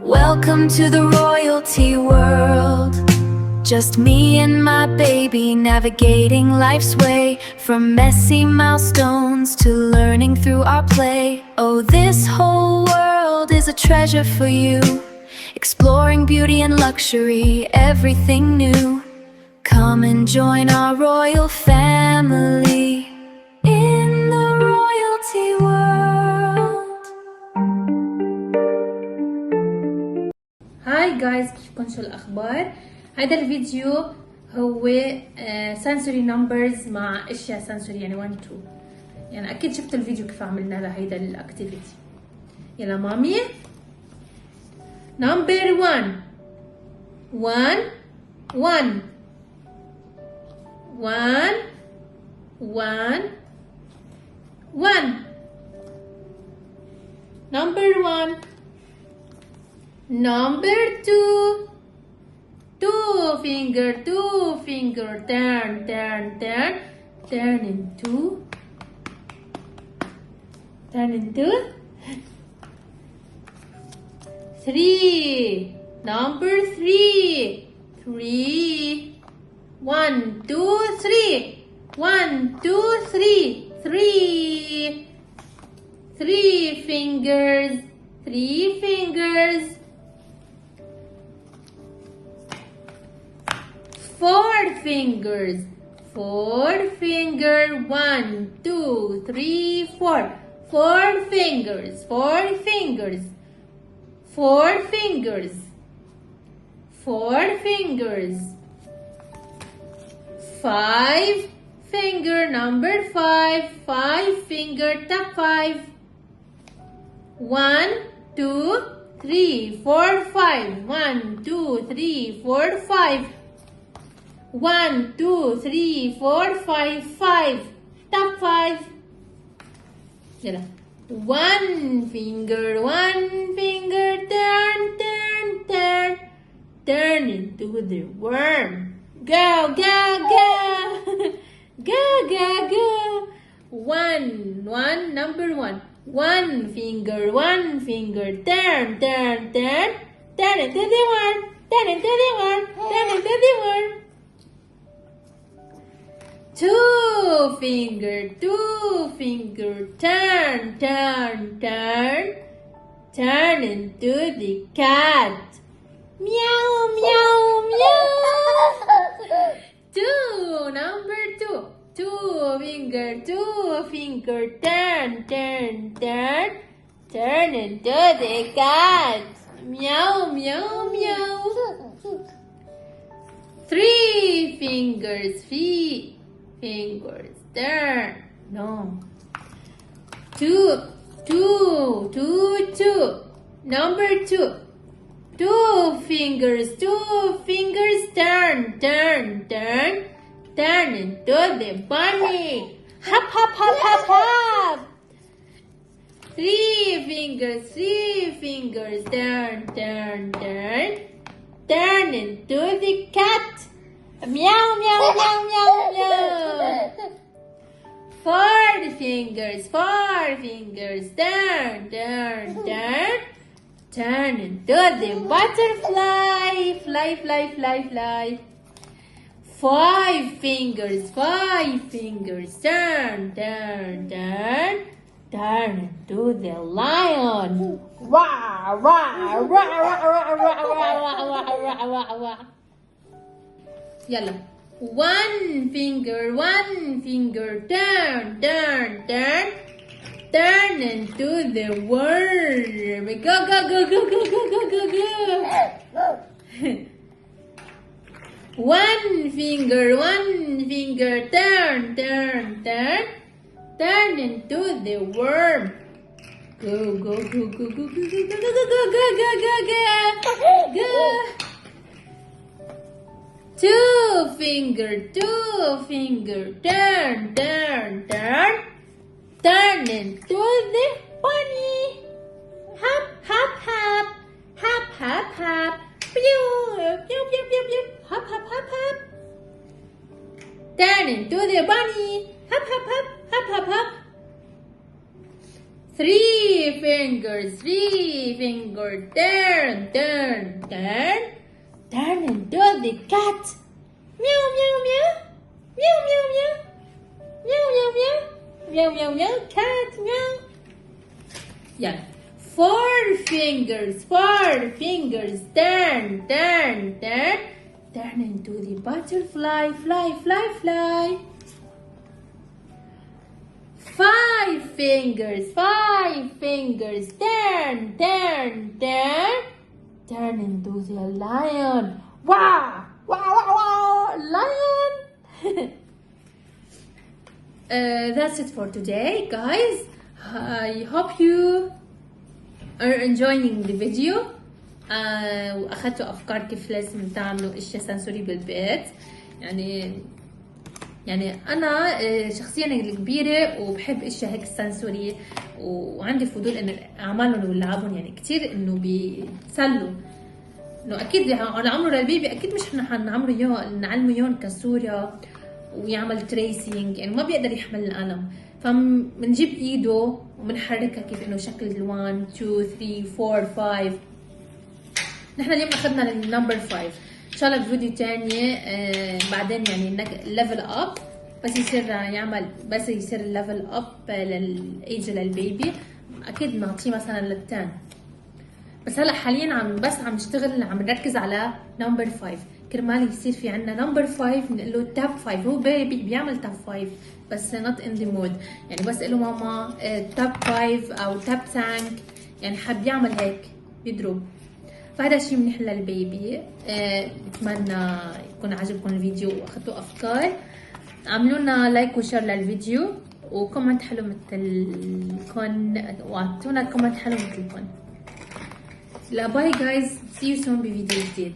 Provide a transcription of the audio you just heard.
Welcome to the royalty world. Just me and my baby navigating life's way, from messy milestones to learning through our play. Oh, this whole world is a treasure for you, exploring beauty and luxury, everything new. Come and join our royal family in the royalty world. هاي جايز، كيفكم؟ شو الأخبار؟ هذا الفيديو هو sensory numbers مع اشياء sensory، يعني 1 2. يعني اكيد شفتوا الفيديو كيف عملنا لهيدا الاكتيفيتي. يلا مامي. نمبر 1 1 1 1 1 1. نمبر 1. Number 2. Two finger, turn, turn into 3. Number 3. 3. 1 2 3. 1 2 3. 3. 3 fingers. 3 fingers. 4 fingers. 4 finger. 1 2 3 4. 4 fingers. 4 fingers. 4 fingers. 4 fingers. 5 finger. Number 5. 5 finger. Top 5. 1 2 3 4 5. 1 2 3 4 5. 1 2 3 4 5. 5. Top 5. يلا. 1 finger. 1 finger. Turn, turn, turn. Turn into the worm. Go, go, go. Go, go, go. 1 1. Number 1. 1 finger. 1 finger. Turn, turn, turn. Turn into the worm. Turn into the worm. Turn into the worm. 2 finger. 2 finger. Turn, turn, turn. Turn into the cat. Meow, meow, meow. 2. Number 2. 2 finger. 2 finger. Turn, turn, turn. Turn into the cat. Meow, meow, meow. 3 fingers. 3 fingers. Turn. No. 2 2 2 2. Number 2. 2 fingers. 2 fingers. Turn, turn, turn. Turn into the bunny. Hop, hop, hop, hop, hop. 3 fingers. 3 fingers. Turn, turn, turn. Turn into the cat. Meow, meow, meow, meow, meow. 4 fingers. 4 fingers. Turn, turn, turn. Turn into the butterfly. Fly, fly, fly, fly. 5 fingers. 5 fingers. Turn, turn, turn. Turn into the lion. Wah, wah, wah, wah, wah, wah, wah, wah, wah, wah, wah. يلا. 1 finger. 1 finger. Turn, turn, turn. Turn into the worm. Go, go, go, go, go, go, go, go, go. 1 finger. 1 finger. Turn, turn, turn. Turn into the worm. Go, go, go, go, go, go, go, go, go, go, go, go, go, go. 2 finger. 2 finger. Turn, turn, turn. Turn into the bunny. Hop, hop, hop. Hop, hop, hop. Pew, pew, pew, pew, pew. Hop, hop, hop, hop. Turn into the bunny. Hop, hop, hop. Hop, hop, hop. 3 fingers, 3 fingers. Turn, turn, turn. Turn into the cat. Meow, meow, meow. Meow, meow, meow. Meow, meow, meow. Meow, meow, meow. Cat, meow. Yeah. 4 fingers, 4 fingers. Turn, turn, turn. Turn into the butterfly. Fly, fly, fly. 5 fingers, 5 fingers. Turn, turn, turn. Turn into the lion. Wow, wow, wow, wow. Lion. That's it for today, guys. I hope you are enjoying the video. واخدتوا افكار كيف لازم تعملوا اشياء سنسوري بالبيت. يعني انا شخصيا الكبيره وبحب اشياء هيك سنسوري، وعندي فضول انه اعملهم والعبهم، يعني كثير انه بيتسلوا. انه اكيد على عمره للبيبي اكيد مش حنعمره اياه نعلمه اياهم كصوره ويعمل تريسينج، يعني ما بيقدر يحمل القلم، فبنجيب ايده وبنحركها كيف انه شكل 1 2 3 4 5. نحن اليوم اخذنا النمبر 5. ان شاء الله بفيديو تاني بعدين يعني ليفل اب، بس يصير يعمل، بس يصير الليفل اب للايج للبيبي اكيد نعطيه مثلا للتان. بس هلا حاليا عم نشتغل، عم نركز على نمبر 5 كرمال يصير في عنا نمبر 5 بنقول له تاب 5. هو بيبي بيعمل تاب 5 بس not in the mood، يعني بس له ماما تاب 5 او تاب تانك، يعني حاب يعمل هيك يضرب. فهذا الشيء منيح للبيبي. بتمنى يكون عجبكم الفيديو واخذتوا افكار. اعملوا لنا لايك وشير للفيديو وكومنت حلو مثلكم، واعطونا كومنت حلو مثلكم. لا باي جايز، سي يو سون بفيديو جديد.